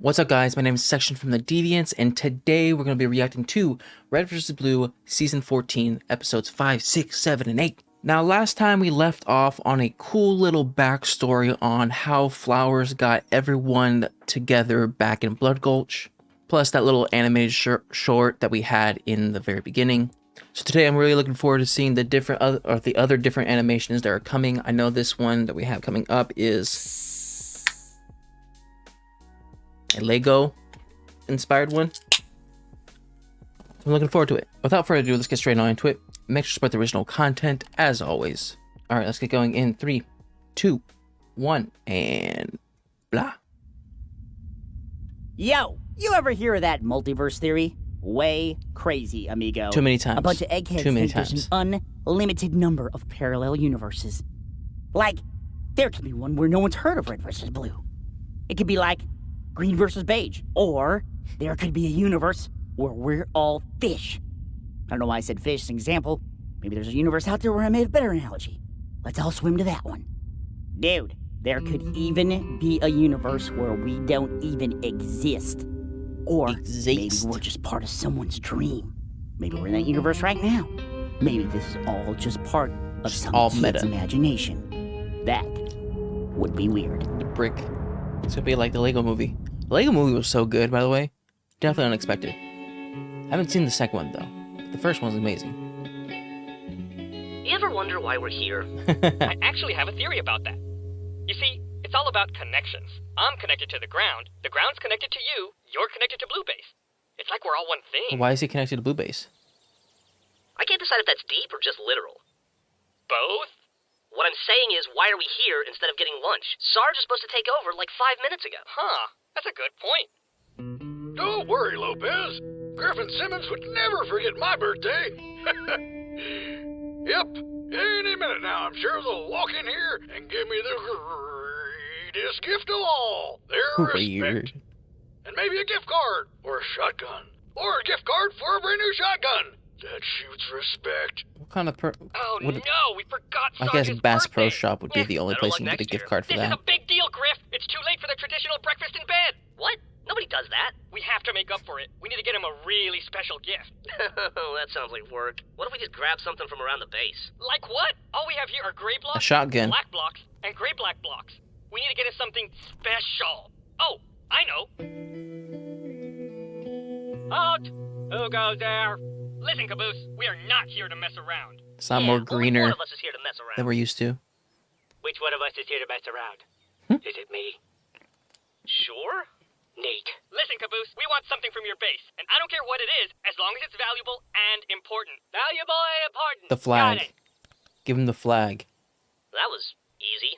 What's up, guys? My name is Section from the Deviants, and today we're going to be reacting to Red vs. Blue Season 14, Episodes 5, 6, 7, and 8. Now, last time we left off on a cool little backstory on how Flowers got everyone together back in Blood Gulch, plus that little animated short that we had in the very beginning. So today I'm really looking forward to seeing the other different animations that are coming. I know this one that we have coming up is a Lego inspired one. I'm looking forward to it. Without further ado, let's get straight on into it. Make sure to support the original content as always. All right, let's get going in 3, 2, 1, and blah. Yo, you ever hear of that multiverse theory? Way crazy, amigo. Too many times. A bunch of eggheads Too many think there's times. an unlimited number of parallel universes. Like, there could be one where no one's heard of Red versus Blue. It could be like Green versus Beige. Or there could be a universe where we're all fish. I don't know why I said fish as an example. Maybe there's a universe out there where I made a better analogy. Let's all swim to that one. Dude, there could even be a universe where we don't even exist. Or maybe we're just part of someone's dream. Maybe we're in that universe right now. Maybe this is all just part of some kid's imagination. That would be weird. The brick. It's gonna be like the Lego movie. The Lego movie was so good, by the way. Definitely unexpected. I haven't seen the second one though. The first one's amazing. You ever wonder why we're here? I actually have a theory about that. You see, it's all about connections. I'm connected to the ground's connected to you, you're connected to Blue Base. It's like we're all one thing. Why is he connected to Blue Base? I can't decide if that's deep or just literal. Both? What I'm saying is, why are we here instead of getting lunch? Sarge is supposed to take over like 5 minutes ago. Huh, that's a good point. Don't worry, Lopez. Griffin Simmons would never forget my birthday. Yep, any minute now, I'm sure they'll walk in here and give me the greatest gift of all, their respect. And maybe a gift card, or a shotgun, or a gift card for a brand new shotgun that shoots respect. What kind of Oh no, we forgot I Sarge's guess Bass Pro birthday. Shop would be the only place you can get a gift card for that. This is a big deal, Griff. It's too late for the traditional breakfast in bed. What? Nobody does that. We have to make up for it. We need to get him a really special gift. That sounds like work. What if we just grab something from around the base? Like what? All we have here are gray blocks, A shotgun. black blocks, and gray-black blocks. We need to get us something special. Oh, I know. Halt! Who goes there? Listen, Caboose, we are not here to mess around. It's not more greener Only one of us is here to mess around. than we're used to. Which one of us is here to mess around? Is it me? Sure? Neat. Listen, Caboose, we want something from your base, and I don't care what it is, as long as it's valuable and important. Valuable and important. The Got flag. it. Give him the flag. That was easy.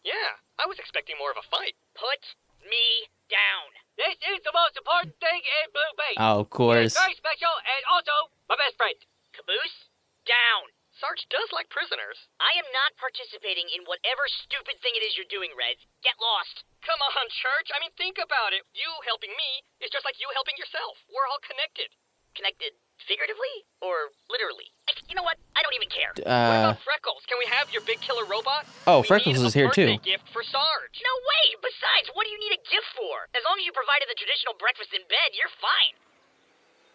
Yeah, I was expecting more of a fight. Put me down. This is the most important thing in Blue Base. Oh, of course. It's very special, and also my best friend. Caboose, down. Sarge does like prisoners. I am not participating in whatever stupid thing it is you're doing, Reds. Get lost. Come on, Church. I mean, think about it. You helping me is just like you helping yourself. We're all connected. Connected figuratively or literally? You know what? I don't even care. What about Freckles? Can we have your big killer robot? Oh, We Freckles need is here a birthday too. gift for Sarge. No way. Besides, what do you need a gift for? As long as you provided the traditional breakfast in bed, you're fine.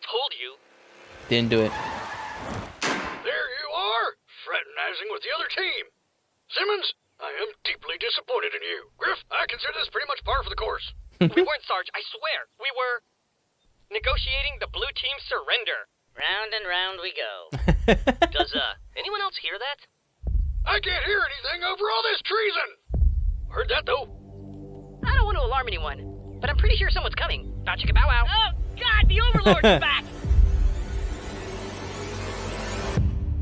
Told you. Didn't do it. There you are, fraternizing with the other team. Simmons, I am deeply disappointed in you. Griff, I consider this pretty much par for the course. We weren't, Sarge. I swear. We were negotiating the blue team's surrender. Round and round we go. Does anyone else hear that? I can't hear anything over all this treason. Heard that, though. I don't want to alarm anyone, but I'm pretty sure someone's coming. Bow chicka bow wow. Oh God, the Overlord's back.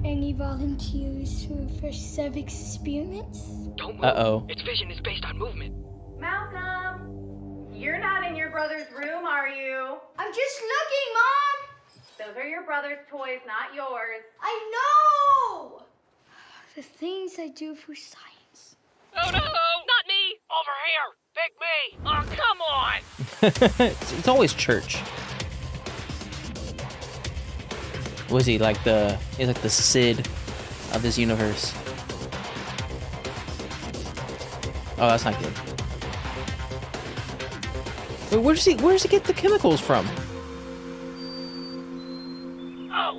Any volunteers for a first sub experiments? Don't move. Uh-oh. Its vision is based on movement. Malcolm, you're not in your brother's room, are you? I'm just looking, Mom! Those are your brother's toys, not yours. I know! The things I do for science. Oh no, not me. Over here. Pick me. Oh, come on. It's always Church. Was he like he's like the Sid of this universe? Oh, that's not good. Wait, where does he get the chemicals from? Oh,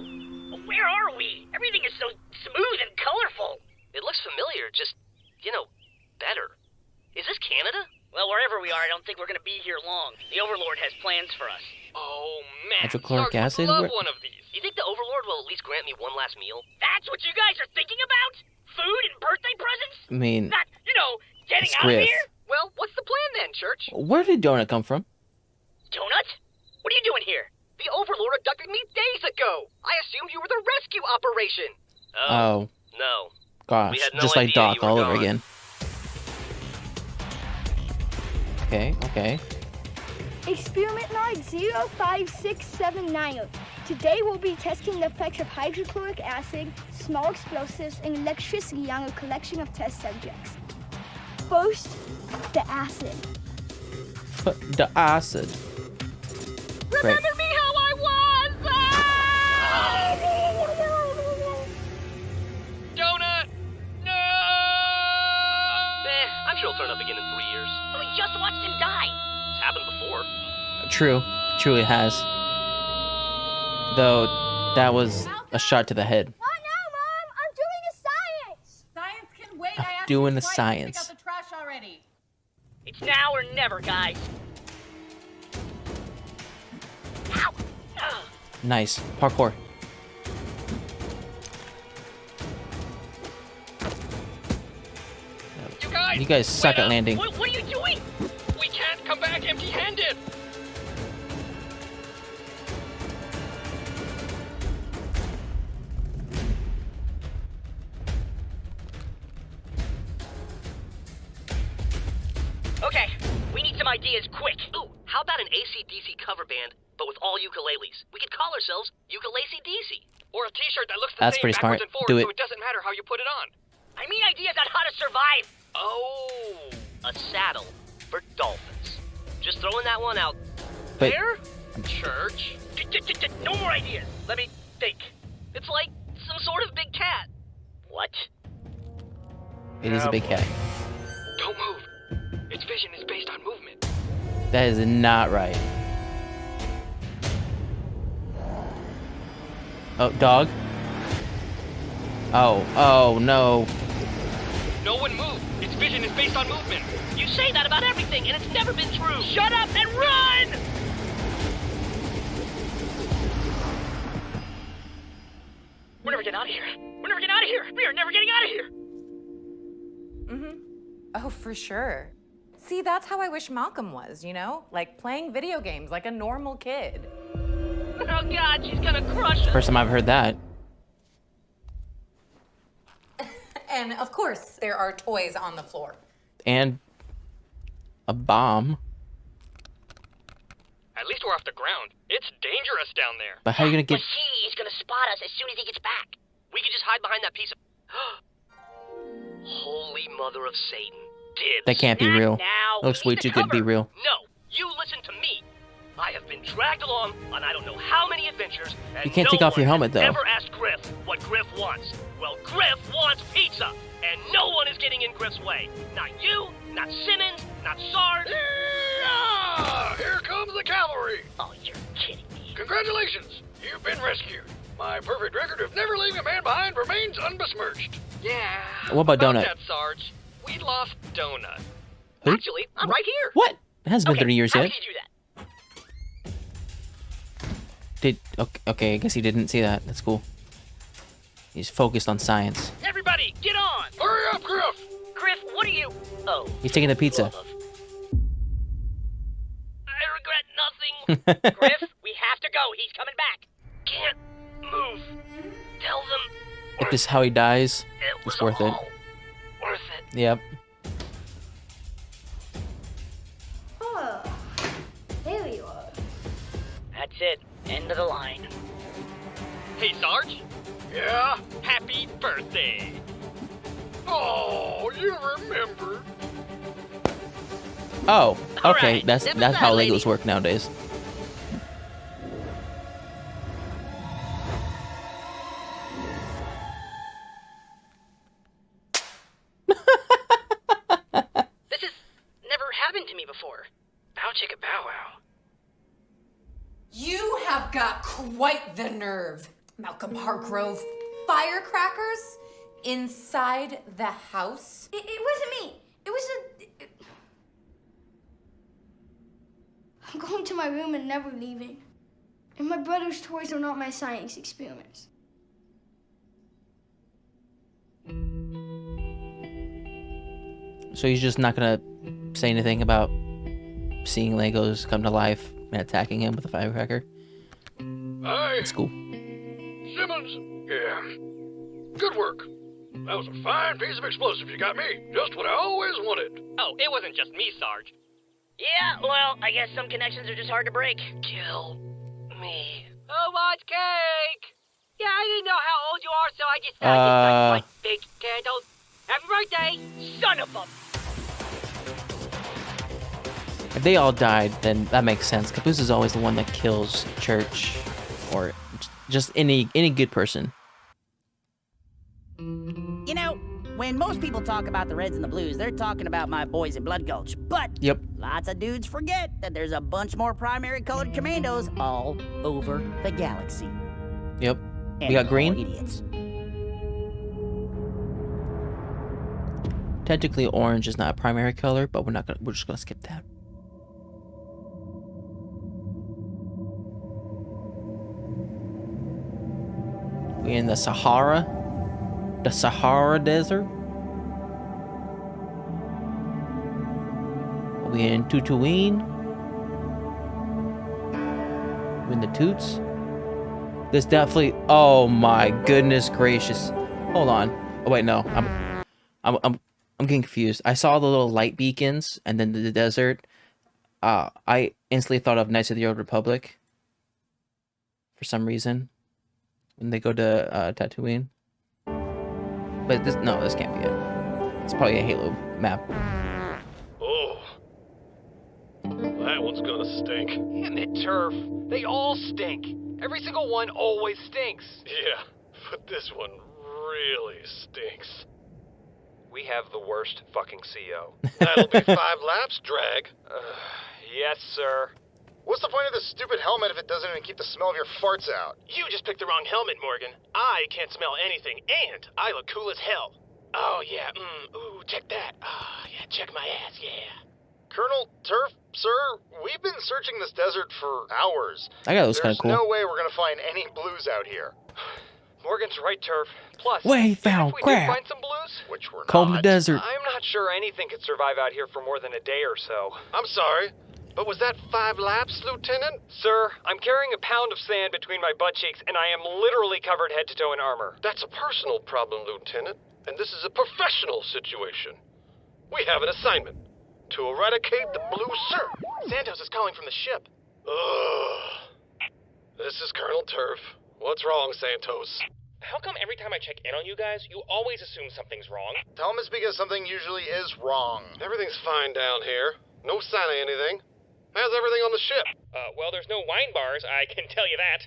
where are we? Everything is so smooth and colorful. It looks familiar, just, better. Is this Canada? Well, wherever we are, I don't think we're gonna be here long. The Overlord has plans for us. Oh, man. Hydrochloric Sarge acid? would love Where- one of these. You think the Overlord will at least grant me one last meal? That's what you guys are thinking about? Food and birthday presents? I mean, Not, getting It's out of Griff. here? Well, what's the plan then, Church? where did Donut come from? Donut? What are you doing here? The Overlord abducted me days ago. I assumed you were the rescue operation. Oh, No. gosh, We had no just like idea Doc you were all over gone. again. Okay. Experiment log 05679. Today we'll be testing the effects of hydrochloric acid, small explosives, and electricity on a collection of test subjects. First, the acid. The acid. Great. Remember me how I was? Donut! No! I'm sure he'll turn up again in 3 years. We just watched him die. It's happened before. True. Truly has. Though, that was a shot to the head. Oh no, Mom! I'm doing a science! Science can wait. I asked Doing you the twice to science. Pick out the trash already. It's now or never, guys. Ow! Ugh. Nice. Parkour. You guys suck wait at up. landing. What are you doing? We can't come back empty-handed. Okay, we need some ideas quick. Ooh, how about an AC/DC cover band, but with all ukuleles? We could call ourselves Ukulele-DC. Or a t-shirt that looks the That's same pretty backwards smart. and forwards, Do it. so it doesn't matter how you put it on. I mean ideas on how to survive. Oh. A saddle for dolphins. Just throwing that one out Wait, there. Church. No more ideas. Let me think. It's like some sort of big cat. What? it is a big cat. Don't move. Its vision is based on movement. That is not right. Oh, dog? Oh, no. No one move. Its vision is based on movement. You say that about everything, and it's never been true. Shut up and run! We're never getting out of here. We're never getting out of here. We are never getting out of here. Oh, for sure. See, that's how I wish Malcolm was, Like playing video games like a normal kid. Oh God, she's gonna crush us. First time I've heard that. And of course, there are toys on the floor. And a bomb. At least we're off the ground. It's dangerous down there. But how are you gonna get... But he's gonna spot us as soon as he gets back. We could just hide behind that piece of... Holy Mother of Satan. Dibs. That can't be real. Now, Looks we way need too to good to be cover. real. No, you listen to me. I have been dragged along on I don't know how many adventures, and You can't no take off your one helmet, has though. Ever asked Griff what Griff wants? Well, Griff wants pizza, and no one is getting in Griff's way. Not you, not Simmons, not Sarge. Yeah! Here comes the cavalry. Oh, you're kidding me. Congratulations. You've been rescued. My perfect record of never leaving a man behind remains unbesmirched. Yeah. What about Donut? that, Sarge? We lost Donut. Who? Actually, I'm right here. What? It hasn't been 30 years how yet. did you do that? Okay, I guess he didn't see that. That's cool. He's focused on science. Everybody, get on! Hurry up, Griff. Griff, what are you? Oh. He's taking the pizza. love. I regret nothing. Griff, we have to go. He's coming back. Can't move. Tell them If this is how he dies, it was it's worth it. all worth it. Yep. Oh, there you are. That's it. End of the line. Hey, Sarge. Yeah? Happy birthday. Oh, you remember. Oh, All okay. right, That's zip that's it how back, Legos lady. work nowadays. This has never happened to me before. Bow chicka bow wow. have got quite the nerve, Malcolm Hargrove. Firecrackers inside the house? It wasn't me. It was I'm going to my room and never leaving. And my brother's toys are not my science experiments. So he's just not gonna say anything about seeing Legos come to life and attacking him with a firecracker? Aye. That's cool. Simmons. Yeah. Good work. That was a fine piece of explosive you got me. Just what I always wanted. Oh, it wasn't just me, Sarge. Yeah, well, I guess some connections are just hard to break. Kill me. Who wants cake? Yeah, I didn't know how old you are, so I just thought I'd get some big candles. Happy birthday, son of a... If they all died, then that makes sense. Caboose is always the one that kills Church or just any good person. You know, when most people talk about the Reds and the Blues, they're talking about my boys in Blood Gulch. But Yep. lots of dudes forget that there's a bunch more primary colored commandos all over the galaxy. Yep. And We got they're green. all idiots. Technically, orange is not a primary color, but we're just gonna skip that. We in the Sahara Desert. We in Tatooine. We in the Toots. This definitely. Oh my goodness gracious! Hold on. Oh wait, no. I'm getting confused. I saw the little light beacons and then the desert. I instantly thought of Knights of the Old Republic. For some reason, when they go to Tatooine. But this can't be it. It's probably a Halo map. Oh. That one's gonna stink. Damn it, Turf. They all stink. Every single one always stinks. Yeah, but this one really stinks. We have the worst fucking CO. That'll be 5 laps, Drag. Yes, sir. What's the point of this stupid helmet if it doesn't even keep the smell of your farts out? You just picked the wrong helmet, Morgan. I can't smell anything, and I look cool as hell. Oh, yeah, ooh, check that. Ah, yeah, check my ass, yeah. Colonel Turf, sir, we've been searching this desert for hours. I got those kind of cool. There's no way we're gonna find any blues out here. Morgan's right, Turf. Plus, Way found if we did crap. find some blues, Which we're Comb the not. desert. I'm not sure anything could survive out here for more than a day or so. I'm sorry, but was that 5 laps, Lieutenant? Sir, I'm carrying a pound of sand between my butt cheeks, and I am literally covered head to toe in armor. That's a personal problem, Lieutenant, and this is a professional situation. We have an assignment to eradicate the blue sir. Santos is calling from the ship. Ugh. This is Colonel Turf. What's wrong, Santos? How come every time I check in on you guys, you always assume something's wrong? Tell them it's because something usually is wrong. Everything's fine down here. No sign of anything. How's everything on the ship? Well, there's no wine bars, I can tell you that.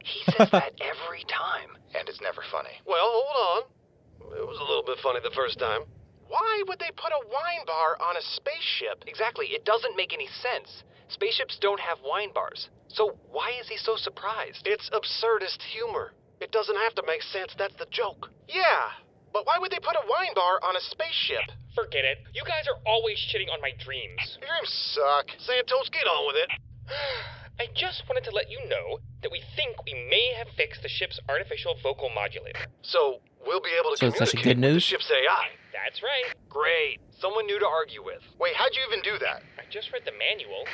He says that every time. And it's never funny. Well, hold on. It was a little bit funny the first time. Why would they put a wine bar on a spaceship? Exactly, it doesn't make any sense. Spaceships don't have wine bars. So why is he so surprised? It's absurdist humor. It doesn't have to make sense, that's the joke. Yeah, but why would they put a wine bar on a spaceship? Forget it. You guys are always shitting on my dreams. Your dreams suck. Santos, get on with it. I just wanted to let you know that we think we may have fixed the ship's artificial vocal modulator. So, we'll be able to So it's actually communicate good with news? the ship's AI. That's right. Great. Someone new to argue with. Wait, how'd you even do that? I just read the manual.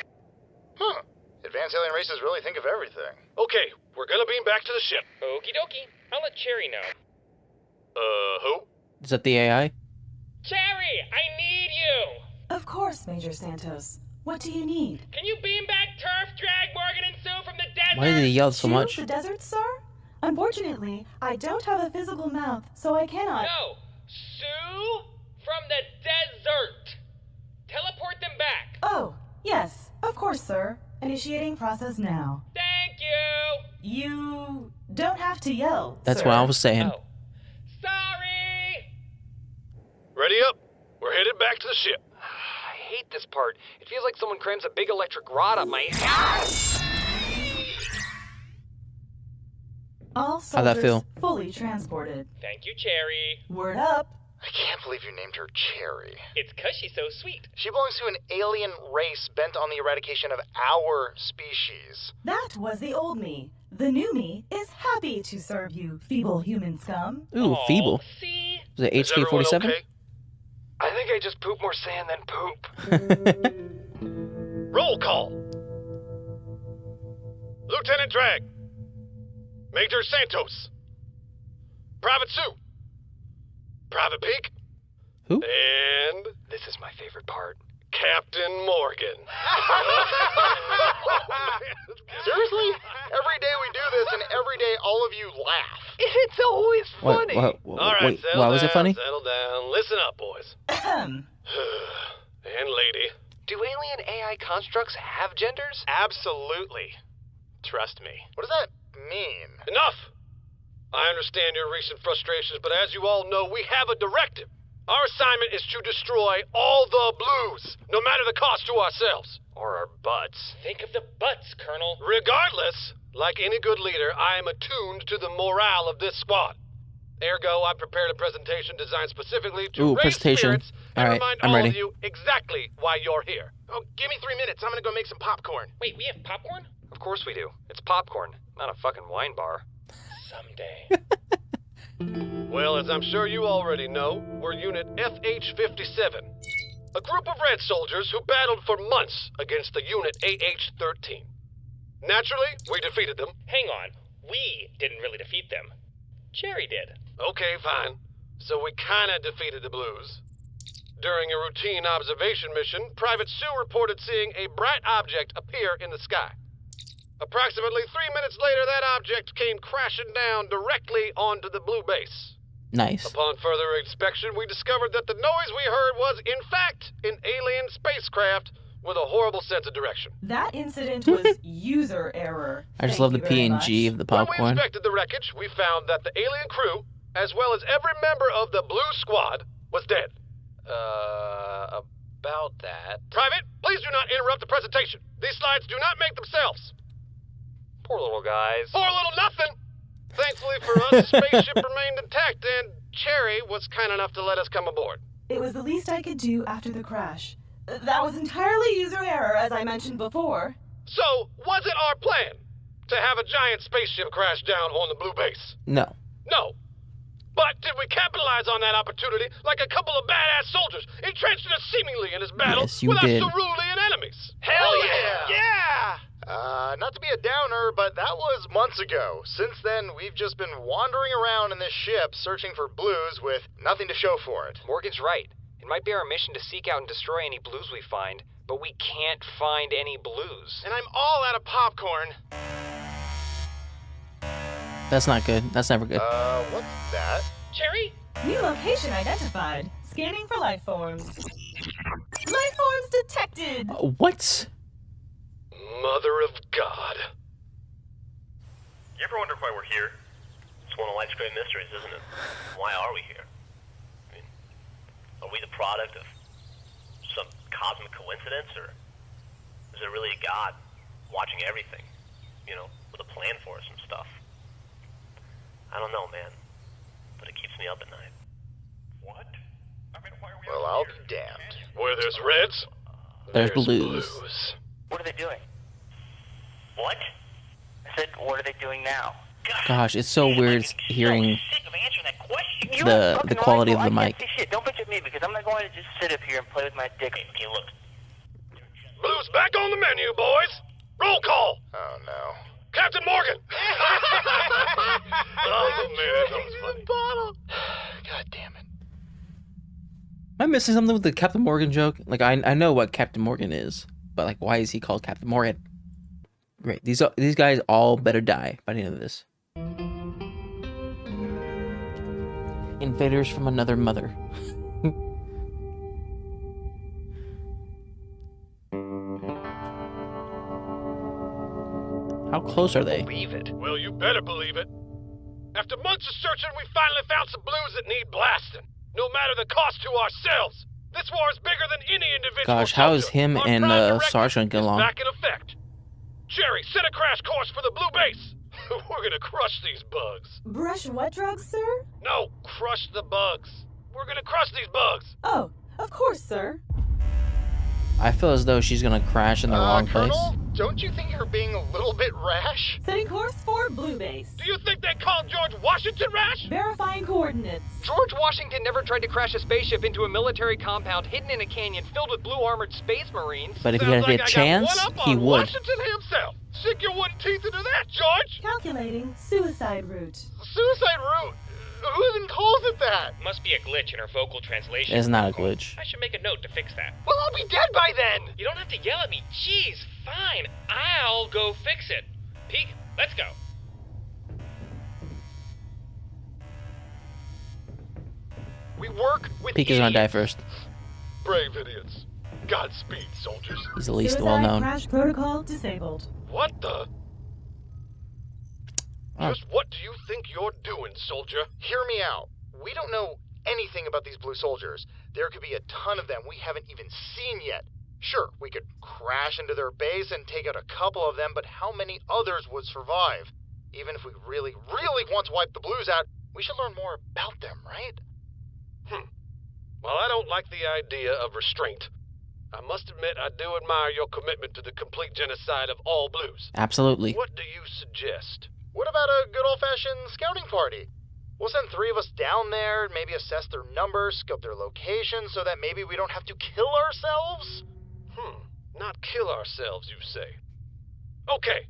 Huh. Advanced alien races really think of everything. Okay, we're gonna beam back to the ship. Okie dokie. I'll let Cherry know. Who? Is that the AI? Cherry, I need you! Of course, Major Santos. What do you need? Can you beam back Turf, Drag, Morgan, and Sue from the desert? Why did he yell so To much? the desert, sir? Unfortunately, I don't have a physical mouth, so I cannot. No, Sue from the desert. Teleport them back. Oh, yes, of course, sir. Initiating process now. Thank you. You don't have to yell. That's sir. what I was saying. Oh, sorry. Ready up. We're headed back to the ship. I hate this part. It feels like someone crams a big electric rod up my. All How'd that soldiers feel? fully transported. Thank you, Cherry. Word up. I can't believe you named her Cherry. It's 'cause she's so sweet. She belongs to an alien race bent on the eradication of our species. That was the old me. The new me is happy to serve you, feeble human scum. Ooh, feeble. See? Was it Is everyone HK-47? okay? I think I just pooped more sand than poop. Roll call. Lieutenant Drag. Major Santos. Private Sue. Private Peak. Who? And This is my favorite part. Captain Morgan. Seriously? Every day we do this, and every day all of you laugh. It's always funny. All right, Wait, settle why was down, it funny? Settle down. Listen up, boys. Ahem. And lady. Do alien AI constructs have genders? Absolutely. Trust me. What does that mean? Enough! I understand your recent frustrations, but as you all know, we have a directive. Our assignment is to destroy all the blues, no matter the cost to ourselves. Or our butts. Think of the butts, Colonel. Regardless, like any good leader, I am attuned to the morale of this squad. Ergo, I prepared a presentation designed specifically to Ooh, raise presentation. spirits All and right, remind I'm all ready. of you exactly why you're here. Oh, give me 3 minutes. I'm gonna go make some popcorn. Wait, we have popcorn? Of course we do. It's popcorn, not a fucking wine bar. Someday. Well, as I'm sure you already know, we're Unit FH-57, a group of Red soldiers who battled for months against the Unit AH-13. Naturally, we defeated them. Hang on. We didn't really defeat them. Cherry did. Okay, fine. So we kinda defeated the Blues. During a routine observation mission, Private Sue reported seeing a bright object appear in the sky. Approximately 3 minutes later, that object came crashing down directly onto the blue base. Nice. Upon further inspection, we discovered that the noise we heard was, in fact, an alien spacecraft with a horrible sense of direction. That incident was user error. I just Thank love the you very PNG much. of the When we popcorn. inspected the wreckage, we found that the alien crew, as well as every member of the Blue Squad, was dead. About that. Private, please do not interrupt the presentation. These slides do not make themselves. Poor little guys. Poor little nothing. Thankfully for us, the spaceship remained intact, and Cherry was kind enough to let us come aboard. It was the least I could do after the crash. That was entirely user error, as I mentioned before. So, was it our plan to have a giant spaceship crash down on the blue base? No. No. But did we capitalize on that opportunity like a couple of badass soldiers entrenched in a seemingly endless battle Yes, you without did. cerulean enemies? Hell yeah! Yeah! Not to be a downer, but that was months ago. Since then, we've just been wandering around in this ship searching for blues with nothing to show for it. Morgan's right. It might be our mission to seek out and destroy any blues we find, but we can't find any blues. And I'm all out of popcorn. That's not good. That's never good. What's that? Cherry? New location identified. Scanning for life forms. Life forms detected! What? Mother of God. You ever wonder why we're here? It's one of life's great mysteries, isn't it? Why are we here? I mean, are we the product of some cosmic coincidence, or is there really a God watching everything? You know, with a plan for us and stuff? I don't know, man. But it keeps me up at night. What? I mean, why are we Well, I'll be damned. Where there's reds, There's blues. What are they doing? What? I said, what are they doing now? Gosh, it's so weird hearing the quality of the mic. I can't see shit. Don't bitch at me because I'm not going to just sit up here and play with my dick. Okay, look. Blues back on the menu, boys. Roll call. Oh, no. Captain Morgan. Oh, man, that was funny. God damn it. Am I missing something with the Captain Morgan joke? Like, I know what Captain Morgan is, but like, why is he called Captain Morgan? Great. These guys all better die by the end of this. Invaders from another mother. How close are they? Believe it. Well, you better believe it. After months of searching, we finally found some blues that need blasting. No matter the cost to ourselves. This war is bigger than any individual. Gosh, how is soldier. him Our and prime directive Sergeant get is along? back in effect. Cherry, set a crash course for the blue base. We're gonna crush these bugs. Brush what drugs, sir? No, crush the bugs. We're gonna crush these bugs. Oh, of course, sir. I feel as though she's gonna crash in the wrong place. Colonel, don't you think you're being a little bit rash? Setting course for Blue Base. Do you think they called George Washington rash? Verifying coordinates. George Washington never tried to crash a spaceship into a military compound hidden in a canyon filled with blue armored space marines. But if he Sounds had like a I got chance, one up he on would. Washington himself. Stick your wooden teeth into that, George. Calculating suicide route. Suicide route? Who even calls it that? Must be a glitch in her vocal translation. It's not a glitch. I should make a note to fix that. Well, I'll be dead by then! You don't have to yell at me. Jeez, fine. I'll go fix it. Peek, let's go. We work with Peek is gonna die first. Brave idiots. Godspeed, soldiers. He's the least Suicide well known. crash protocol disabled. What the? Oh. Just what do you think you're doing, soldier? Hear me out. We don't know anything about these blue soldiers. There could be a ton of them we haven't even seen yet. Sure, we could crash into their base and take out a couple of them, but how many others would survive? Even if we really, really want to wipe the blues out, we should learn more about them, right? Well, I don't like the idea of restraint. I must admit I do admire your commitment to the complete genocide of all blues. Absolutely. What do you suggest? What about a good old-fashioned scouting party? We'll send 3 of us down there, maybe assess their numbers, scope their location, so that maybe we don't have to kill ourselves? Not kill ourselves, you say? Okay.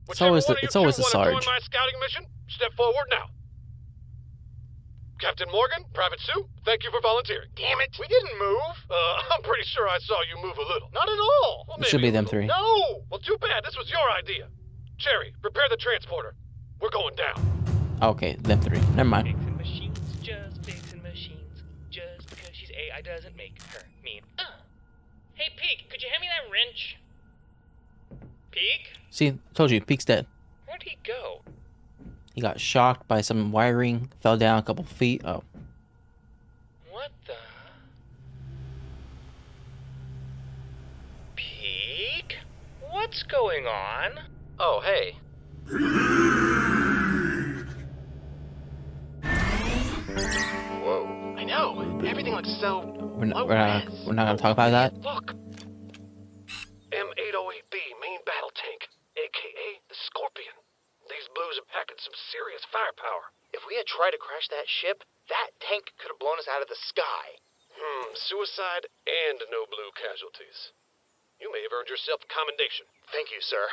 It's always the Join Sarge. my scouting mission? Step forward now. Captain Morgan, Private Sue, thank you for volunteering. Damn it, we didn't move. I'm pretty sure I saw you move a little. Not at all. Well, It should be maybe a them little. 3. No! Well, too bad. This was your idea. Cherry, prepare the transporter. We're going down. Okay, them 3. Never mind. Fixing machines, just fixing machines. Just because she's AI doesn't make her mean. Hey, Peek, could you hand me that wrench? Peek? See, told you, Peek's dead. Where'd he go? He got shocked by some wiring, fell down a couple feet. Oh. What the? Peek? What's going on? Oh, hey. Whoa. I know. Everything looks so We're not gonna talk about that. Look. M808B main battle tank, a.k.a. the Scorpion. These blues are packing some serious firepower. If we had tried to crash that ship, that tank could have blown us out of the sky. Suicide and no blue casualties. You may have earned yourself a commendation. Thank you, sir.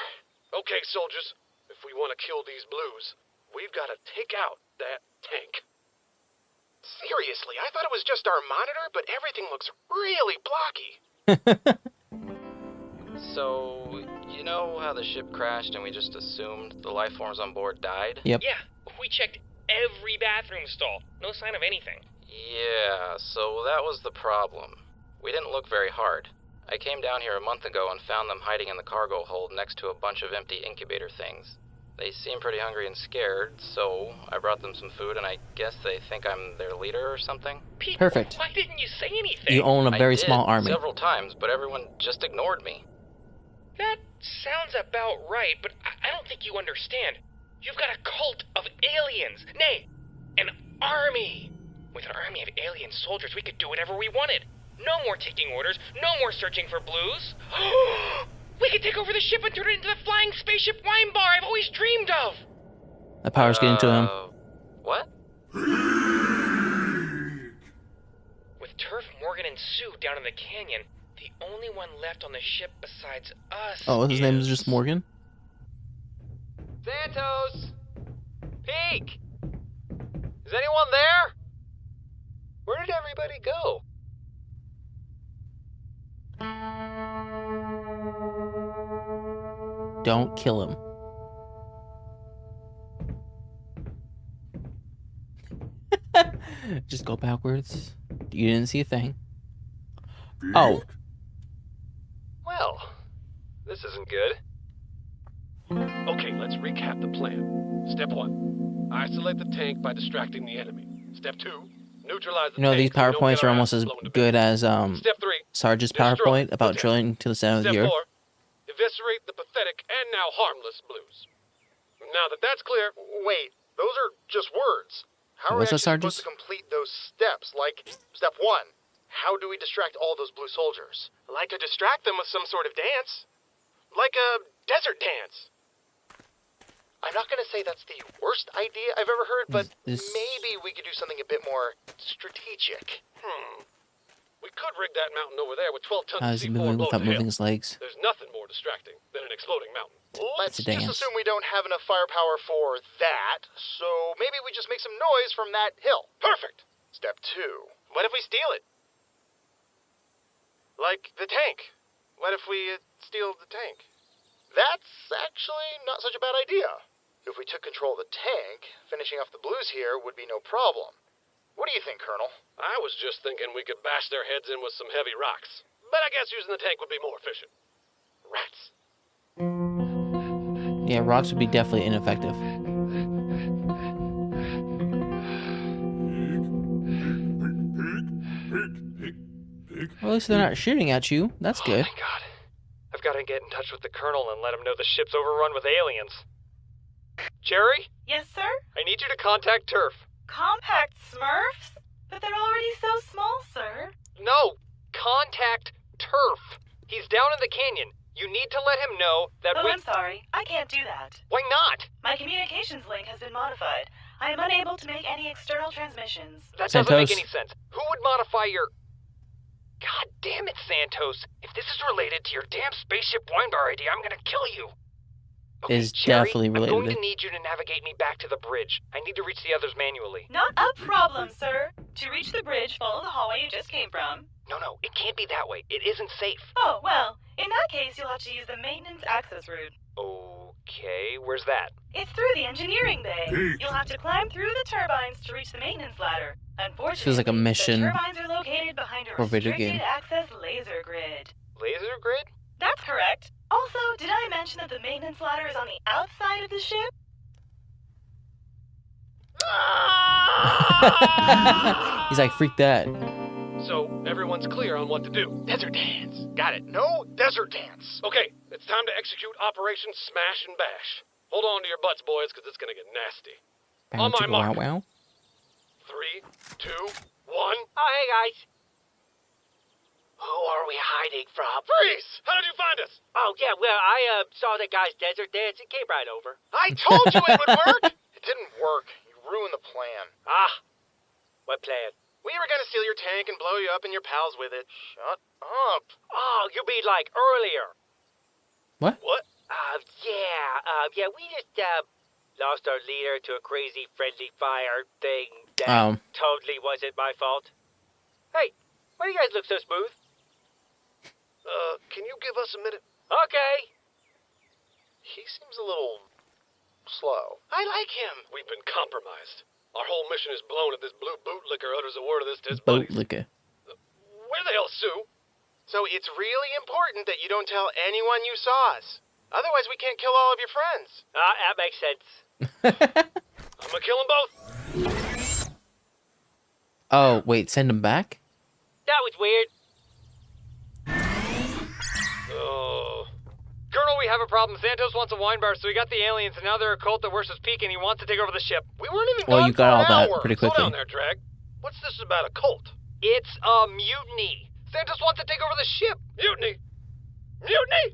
Okay, soldiers. If we want to kill these blues, we've got to take out that tank. Seriously, I thought it was just our monitor, but everything looks really blocky. So, you know how the ship crashed and we just assumed the life forms on board died? Yep. Yeah, we checked every bathroom stall. No sign of anything. Yeah, so that was the problem. We didn't look very hard. I came down here a month ago and found them hiding in the cargo hold next to a bunch of empty incubator things. They seem pretty hungry and scared, so I brought them some food, and I guess they think I'm their leader or something. Pete, Perfect. Why didn't you say anything? You own a very I did small army. several times, but everyone just ignored me. That sounds about right, but I don't think you understand. You've got a cult of aliens. Nay, an army. With an army of alien soldiers, we could do whatever we wanted. No more taking orders, no more searching for blues. We could take over the ship and turn it into the flying spaceship wine bar I've always dreamed of. The power's getting to him. What? With Turf, Morgan, and Sue down in the canyon, the only one left on the ship besides us. Oh, his name is just Morgan? Santos! Peek! Is anyone there? Where did everybody go? Don't kill him. Just go backwards. You didn't see a thing. Oh. Well, this isn't good. Okay, let's recap the plan. Step 1, isolate the tank by distracting the enemy. Step 2, neutralize the You know, tank these so we don't PowerPoints get are our almost asses as blown to good bits. as Step 3, Sarge's destroy PowerPoint about the drilling to the center of Step the 4, earth. eviscerate the pathetic and now harmless blues. Now that that's clear... Wait, those are just words. How are we What's that, actually supposed Sargis? to complete those steps? Like, step 1, how do we distract all those blue soldiers? Like to distract them with some sort of dance. Like a desert dance. I'm not going to say that's the worst idea I've ever heard, but This- maybe we could do something a bit more strategic. We could rig that mountain over there with 12 tons How of is he C4 moving and blow without it to moving hell. his legs? There's nothing more distracting than an exploding mountain. Let's a just dance. assume we don't have enough firepower for that, so maybe we just make some noise from that hill. Perfect! Step 2. What if we steal it? Like the tank. What if we steal the tank? That's actually not such a bad idea. If we took control of the tank, finishing off the blues here would be no problem. What do you think, Colonel? I was just thinking we could bash their heads in with some heavy rocks. But I guess using the tank would be more efficient. Rats. Yeah, rocks would be definitely ineffective. Well, at least they're not shooting at you. That's good. Oh my god. I've got to get in touch with the Colonel and let him know the ship's overrun with aliens. Cherry, Yes, sir? I need you to contact Turf. Compact Smurfs? But they're already so small, sir. No, contact Turf. He's down in the canyon. You need to let him know that Oh, I'm sorry. I can't do that. Why not? My communications link has been modified. I am unable to make any external transmissions. That doesn't make Santos. any sense. Who would modify your... God damn it, Santos. If this is related to your damn spaceship wine bar idea, I'm gonna kill you. Is Cherry, definitely related. I'm going to need you to navigate me back to the bridge. I need to reach the others manually. Not a problem, sir. To reach the bridge, follow the hallway you just came from. No, it can't be that way. It isn't safe. Oh, well, in that case, you'll have to use the maintenance access route. Okay, where's that? It's through the engineering bay. You'll have to climb through the turbines to reach the maintenance ladder. Unfortunately, Feels like a mission the turbines are located behind a or video restricted game. access laser grid. Laser grid? That's correct. Also, did I mention that the maintenance ladder is on the outside of the ship? He's like, freak that. So, everyone's clear on what to do. Desert dance. Got it. No desert dance. Okay, it's time to execute Operation Smash and Bash. Hold on to your butts, boys, because it's going to get nasty. On my Wow, mark. wow. 3, 2, 1. Oh, hey, guys. Who are we hiding from? Freeze! How did you find us? Oh, yeah, well, I saw that guy's desert dance and came right over. I told you it would work! It didn't work. You ruined the plan. Ah, what plan? We were gonna steal your tank and blow you up and your pals with it. Shut up. Oh, you mean like earlier? What? What? Yeah, we just, lost our leader to a crazy friendly fire thing that totally wasn't my fault. Hey, why do you guys look so smooth? Can you give us a minute? Okay. He seems a little slow. I like him. We've been compromised. Our whole mission is blown if this blue bootlicker utters a word of this to his buddies. Bootlicker. Where the hell, Sue? So it's really important that you don't tell anyone you saw us. Otherwise we can't kill all of your friends. That makes sense. I'm gonna kill them both. Oh, wait, send him back? That was weird. Colonel, we have a problem. Santos wants a wine bar, so he got the aliens, and now they're a cult that worships Peak, and he wants to take over the ship. We weren't even Well, gone you got for all an that hour. pretty Slow quickly. down there, Drag. What's this about a cult? It's a mutiny. Santos wants to take over the ship. Mutiny? Mutiny?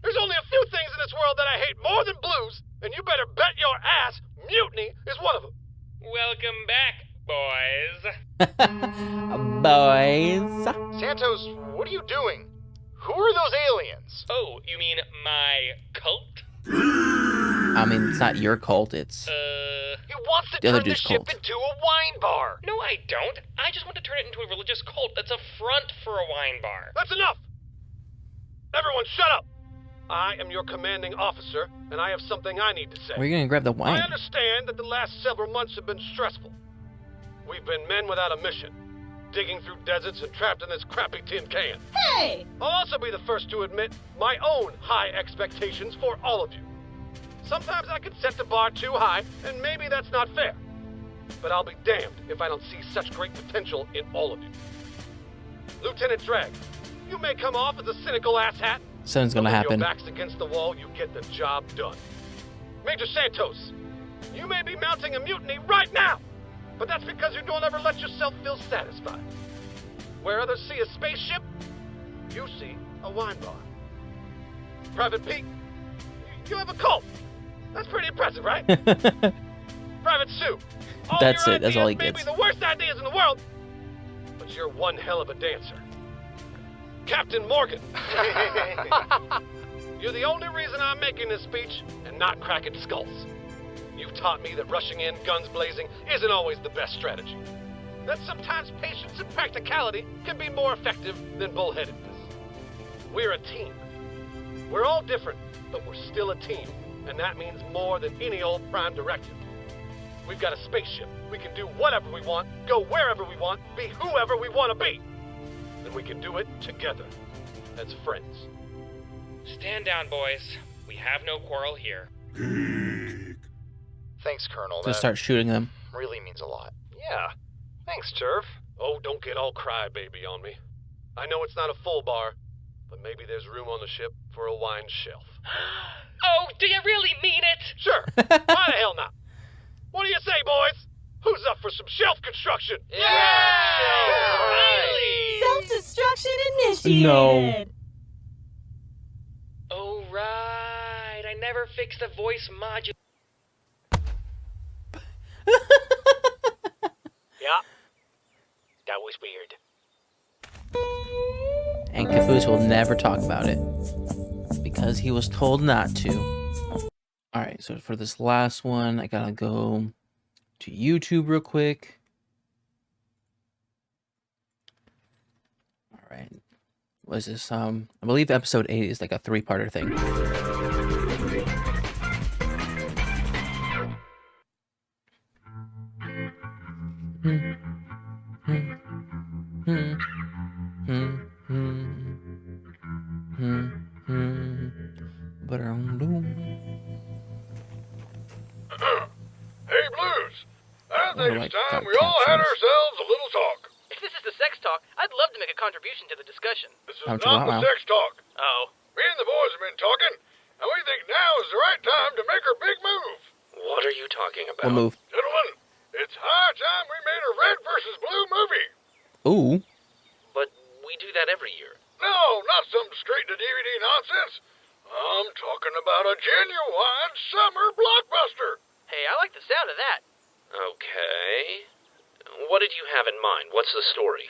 There's only a few things in this world that I hate more than blues, and you better bet your ass mutiny is one of them. Welcome back, boys. Boys. Santos, what are you doing? Who are those aliens? Oh, you mean my cult? I mean, it's not your cult, it's... He wants to The other turn the dude's ship cult. into a wine bar. No, I don't. I just want to turn it into a religious cult that's a front for a wine bar. That's enough! Everyone shut up! I am your commanding officer, and I have something I need to say. Where are you gonna grab the wine? I understand that the last several months have been stressful. We've been men without a mission, digging through deserts and trapped in this crappy tin can. Hey! I'll also be the first to admit my own high expectations for all of you. Sometimes I can set the bar too high, and maybe that's not fair. But I'll be damned if I don't see such great potential in all of you. Lieutenant Drag, you may come off as a cynical asshat. Something's gonna but when happen. your back's against the wall, you get the job done. Major Santos, you may be mounting a mutiny right now, but that's because you don't ever let yourself feel satisfied. Where others see a spaceship, you see a wine bar. Private Pete, you have a cult. That's pretty impressive, right? Private Sue, That's your it. That's all he ideas gets. may be the worst ideas in the world, but you're one hell of a dancer. Captain Morgan, you're the only reason I'm making this speech and not cracking skulls. You've taught me that rushing in, guns blazing, isn't always the best strategy. That sometimes patience and practicality can be more effective than bullheadedness. We're a team. We're all different, but we're still a team, and that means more than any old prime directive. We've got a spaceship. We can do whatever we want, go wherever we want, be whoever we want to be. And we can do it together, as friends. Stand down, boys. We have no quarrel here. Thanks, Colonel. To start shooting them. Really means a lot. Yeah. Thanks, Turf. Oh, don't get all crybaby on me. I know it's not a full bar, but maybe there's room on the ship for a wine shelf. Oh, do you really mean it? Sure. Why the hell not? What do you say, boys? Who's up for some shelf construction? Self-destruction initiated. No. Oh, right. I never fixed the voice module. Yeah. That was weird. And Caboose will never talk about it because he was told not to. Alright, so for this last one, I gotta go to YouTube real quick. Alright. Was this I believe episode 8 is like a 3-parter thing. Hey, Blues. I think it's time we all had ourselves a little talk. If this is the sex talk, I'd love to make a contribution to the discussion. This is not the sex talk. Oh. Me and the boys have been talking, and we think now is the right time to make our big move. What are you talking about? What move? Gentlemen, it's high time we made a Red versus Blue movie. Ooh. But we do that every year. No, not some straight-to-DVD nonsense. I'm talking about a genuine summer blockbuster. Hey, I like the sound of that. Okay. What did you have in mind? What's the story?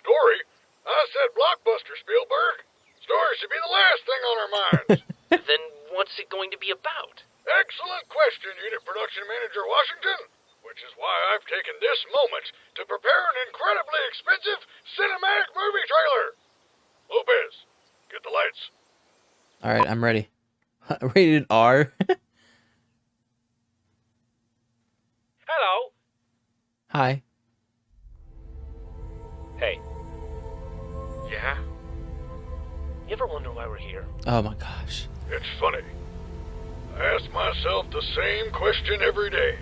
Story? I said blockbuster, Spielberg. Story should be the last thing on our minds. Then what's it going to be about? Excellent question, Unit Production Manager Washington. Which is why I've taken this moment to prepare an incredibly expensive cinematic movie trailer. Lopez, get the lights. Alright, I'm ready. Rated R. Hello. Hi. Hey, Yeah? you ever wonder why we're here? Oh my gosh. It's funny. I ask myself the same question every day.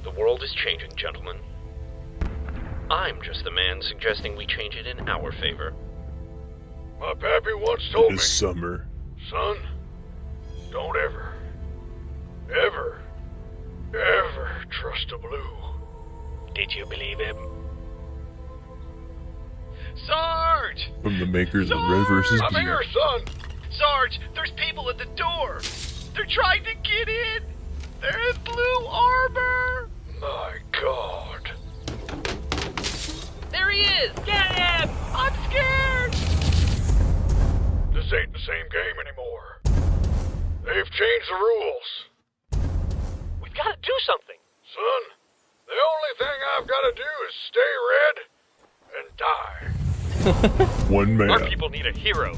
The world is changing, gentlemen. I'm just the man suggesting we change it in our favor. My pappy once told me, This summer. son, don't ever trust a blue. Did you believe him? Sarge! From the makers of Red vs. I'm Blue. here, son. Sarge, there's people at the door. They're trying to get in. They're in blue armor. My God. There he is! Get him! I'm scared! This ain't the same game anymore. They've changed the rules. We've got to do something. Son, the only thing I've got to do is stay red and die. One Our man, people need a hero.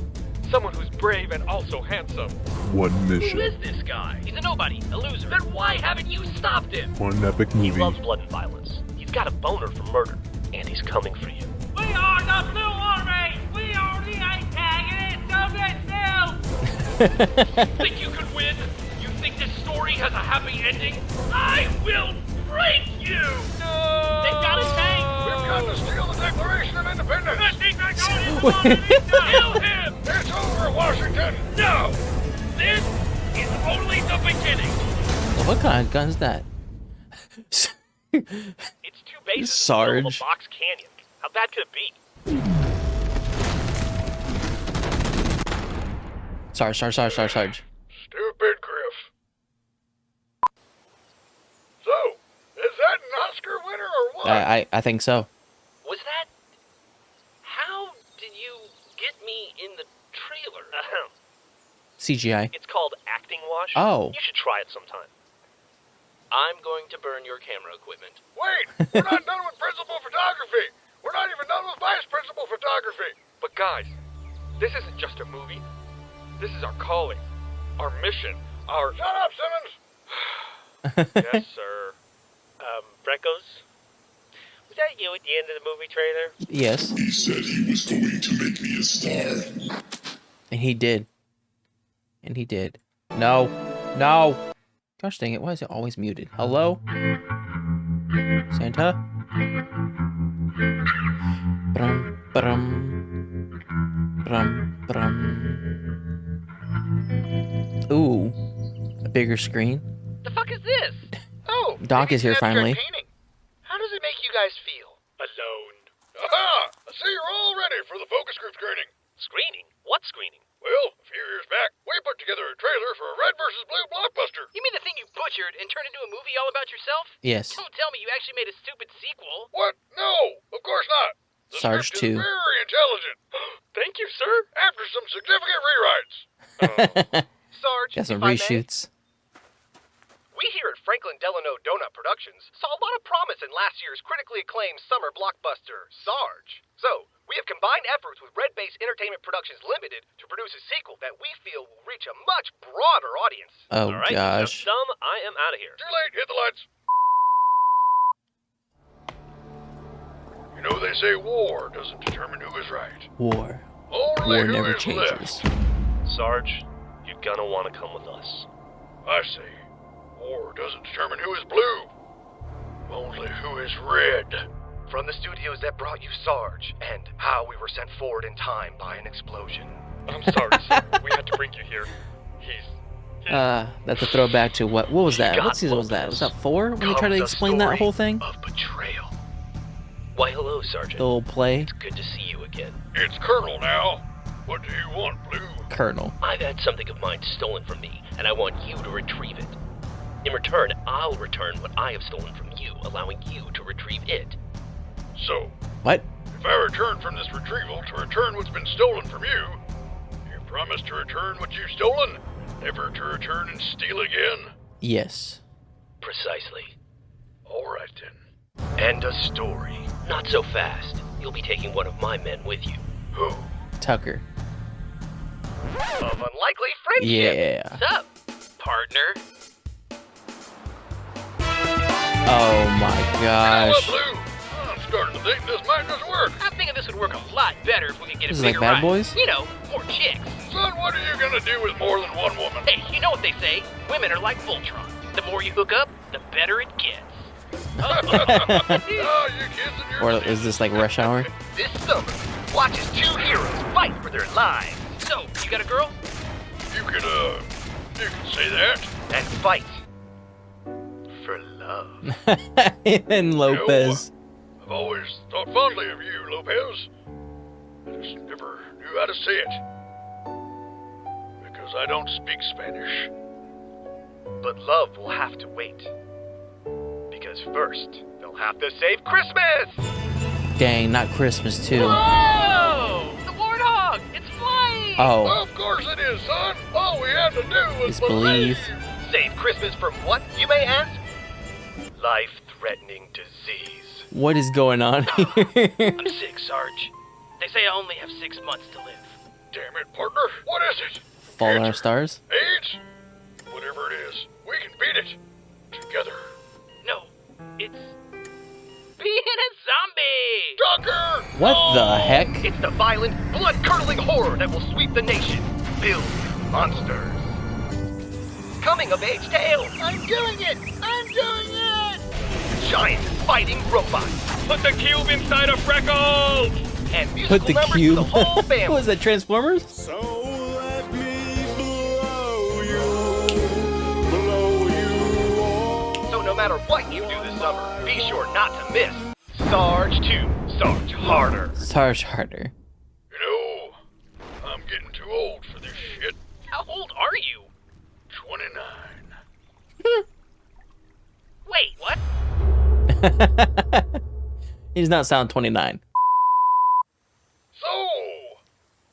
Someone who's brave and also handsome. one Who mission, is this guy? He's a nobody, a loser. Then why haven't you stopped him? one epic He movie. loves blood and violence. He's got a boner for murder, and he's coming for you. We are the Blue Army! We are the antagonists of this film! Think you could win? You think this story has a happy ending? I will break you! No! They've got a tank! We've got to steal the Declaration of Independence. Kill him! It's over, Washington. No! This beginning. Well, what kind of gun is that? It's 2 bases Sarge. in the middle of a box canyon. How bad could it be? Sarge. Stupid Griff. So, is that an Oscar winner or what? I think so. Was that... How did you get me in the trailer? CGI. It's called acting wash. Oh. You should try it sometime. I'm going to burn your camera equipment. Wait, we're not done with principal photography. We're not even done with vice principal photography. But guys, this isn't just a movie. This is our calling, our mission, our... Shut up, Simmons! Yes, sir. Freckles? Was that you at the end of the movie trailer? Yes. He said he was going to make me a star. And he did. No. Gosh dang it, why is it always muted? Hello? Santa? Brum, brum. Ooh. A bigger screen. The fuck is this? Oh, Doc is here finally. painting. How does it make you guys feel? Alone. Aha! I see you're all ready for the focus group screening. Screening? What screening? Well, a few years back, we put together a trailer for a Red vs. Blue blockbuster. You mean the thing you butchered and turned into a movie all about yourself? Yes. Don't tell me you actually made a stupid sequel. What? No, of course not. The Sarge script is 2. very intelligent. Thank you, sir. After some significant rewrites. Sarge, Got some if I may, reshoots. We here at Franklin Delano Donut Productions saw a lot of promise in last year's critically acclaimed summer blockbuster, Sarge. So, we have combined efforts with Red Base Entertainment Productions Limited to produce a sequel that we feel will reach a much broader audience. Oh, All right, gosh. enough dumb. I am out of here. Too late, hit the lights. You know, they say war doesn't determine who is right. War. Only War who never is changes. Sarge, you're gonna want to come with us. I say, war doesn't determine who is blue. Only who is red. From the studios that brought you Sarge, and how we were sent forward in time by an explosion. I'm sorry, sir. We had to bring you here. That's a throwback to what was that? What season was that? Was that 4 when he tried to explain that whole thing? Of betrayal. Why, hello, Sergeant. The old play? It's good to see you again. It's Colonel now. What do you want, Blue? Colonel. I've had something of mine stolen from me, and I want you to retrieve it. In return, I'll return what I have stolen from you, allowing you to retrieve it. So, what? If I return from this retrieval to return what's been stolen from you, you promise to return what you've stolen, never to return and steal again? Yes. Precisely. All right, then. End of story. Not so fast. You'll be taking one of my men with you. Who? Tucker. Of unlikely friendship. Yeah. Sup, partner? Oh my gosh. You know what, Blue? I'm starting to think this might just work. I'm thinking this would work a lot better if we could get This a is like bigger Bad ride. Boys? You know, more chicks. Son, what are you gonna do with more than one woman? Hey, you know what they say? Women are like Voltron. The more you hook up, the better it gets. Oh, you kids and your Or is this like Rush Hour? This summer, watch as 2 heroes fight for their lives. So, you got a girl? You can say that. And fight for love. And Lopez. I've always thought fondly of you, Lopez. I just never knew how to say it. Because I don't speak Spanish. But love will have to wait. Because first, they'll have to save Christmas! Dang, not Christmas too. Whoa! The warthog! It's flying! Oh. Of course it is, son. All we had to do was Disbelieve. Save Christmas from what, you may ask? Life-threatening disease. What is going on here? I'm sick, Sarge. They say I only have 6 months to live. Damn it, partner. What is it? Falling Out of Stars? AIDS? Whatever it is, we can beat it. Together. No, it's being a zombie! Tucker! What the heck? It's the violent, blood-curdling horror that will sweep the nation, filled with monsters. Coming-of-age tale. I'm doing it! I'm doing it! Giant fighting robots. Put the cube inside of Freckles! And musical Put the numbers cube. for the whole family. Was that Transformers? So let me blow you, be sure not to miss Sarge 2, Sarge Harder. Sarge Harder. You know, I'm getting too old for this shit. How old are you? 29. Wait, what? He does not sound 29. So,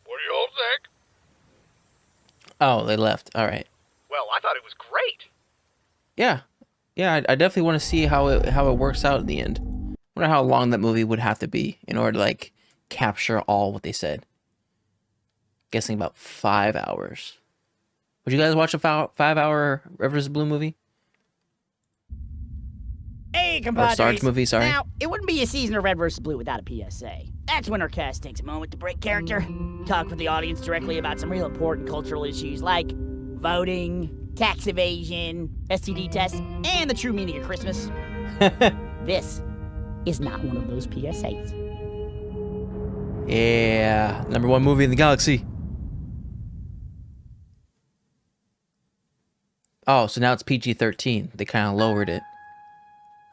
what do y'all think? Oh, they left. All right. Well, I thought it was great. Yeah. Yeah, I definitely want to see how it works out in the end. I wonder how long that movie would have to be in order to like capture all what they said. Guessing about 5 hours. Would you guys watch a 5-hour Red vs. Blue movie? Hey, compadres. Or Sarge movie, sorry. Now, it wouldn't be a season of Red vs. Blue without a PSA. That's when our cast takes a moment to break character, talk with the audience directly about some real important cultural issues like voting, tax evasion, STD tests, and the true meaning of Christmas. This is not one of those PSAs. Yeah, #1 movie in the galaxy. Oh, so now it's PG-13. They kind of lowered it.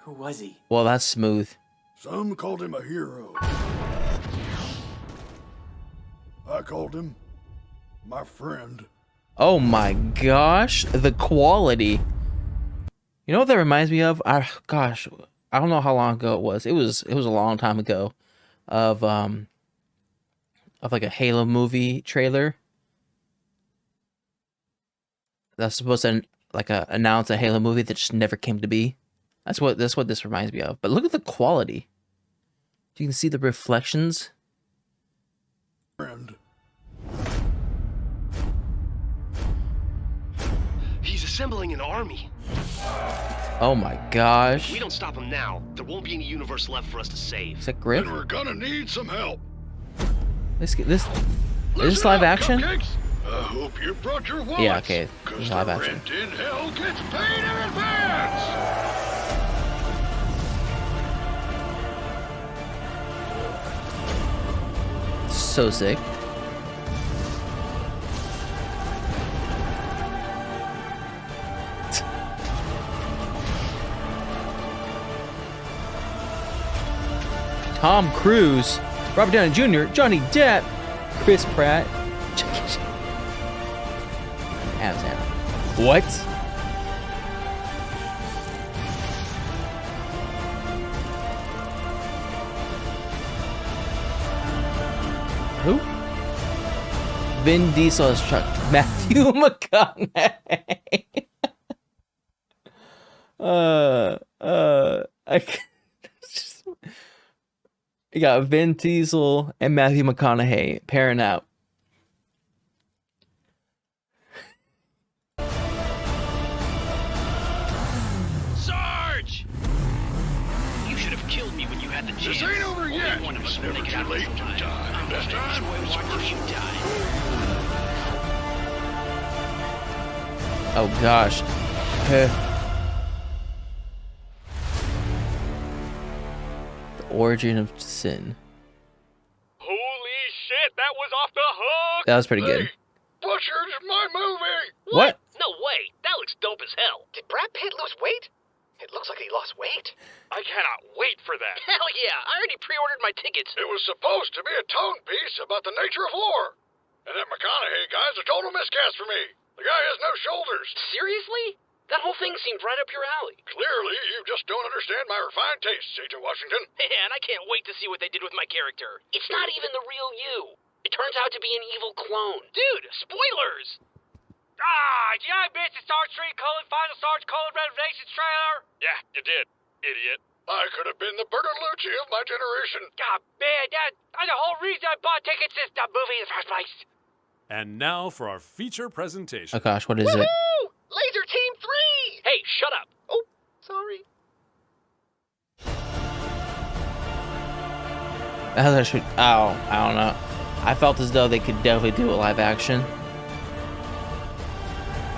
Who was he? Well, that's smooth. Some called him a hero. I called him my friend. Oh my gosh, the quality. You know what that reminds me of? Gosh, I don't know how long ago it was. It was a long time ago of like a Halo movie trailer. That's supposed to like announce a Halo movie that just never came to be. That's what this reminds me of. But look at the quality. You can see the reflections. Friend. He's assembling an army. Oh my gosh. If we don't stop him now, there won't be any universe left for us to save. Is that Griff? And we're gonna need some help. Is this live action? Cupcakes. I hope you brought your wallets. Yeah, okay. Cause Live the action. rent in hell gets paid in advance. So sick. Tom Cruise, Robert Downey Jr., Johnny Depp, Chris Pratt, Adam Sandler. What? Who? Vin Diesel as Chuck. Matthew McConaughey. I can't. You got Vin Diesel and Matthew McConaughey pairing out. Sarge! You should have killed me when you had the chance. This ain't over Only yet. one of us It's will never make it too out late to alive. die. I'm This gonna time enjoy it's watching you die. Oh gosh. The origin of sin. Holy shit, that was off the hook! That was pretty good. Butcher's my movie! What? No way. That looks dope as hell. Did Brad Pitt lose weight? It looks like he lost weight. I cannot wait for that. Hell yeah. I already pre-ordered my tickets. It was supposed to be a tone piece about the nature of war. And that McConaughey guy's a total miscast for me. The guy has no shoulders. Seriously? That whole thing seemed right up your alley. Clearly, you just don't understand my refined tastes, Agent Washington. Man, I can't wait to see what they did with my character. It's not even the real you. It turns out to be an evil clone. Dude, spoilers! Ah, did I miss the Star Trek Final Sarge Revelations trailer? Yeah, you did, idiot. I could have been the Bertolucci of my generation. God, man, that's the whole reason I bought tickets to the movie in the first place. And now for our feature presentation. Oh gosh, what is it? Woo! Laser Team 3! Hey, shut up. Oh, sorry. I don't know. I felt as though they could definitely do a live action.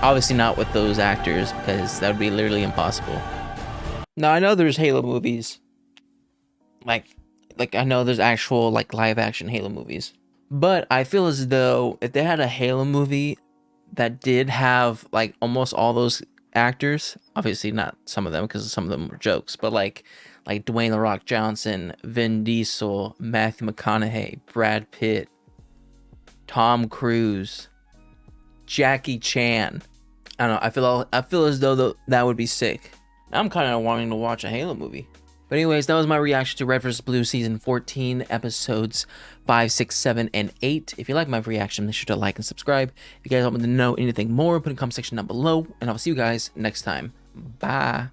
Obviously not with those actors, because that would be literally impossible. Now, I know there's Halo movies. Like I know there's actual, like, live action Halo movies. But I feel as though if they had a Halo movie that did have, like, almost all those actors. Obviously not some of them, because some of them were jokes, but like Dwayne The Rock Johnson, Vin Diesel, Matthew McConaughey, Brad Pitt, Tom Cruise, Jackie Chan. I don't know. I feel as though that would be sick. I'm kind of wanting to watch a Halo movie. But anyways, that was my reaction to Red vs. Blue Season 14, episodes 5, 6, 7, and 8. If you like my reaction, make sure to like and subscribe. If you guys want me to know anything more, put in the comment section down below. And I'll see you guys next time. Bye.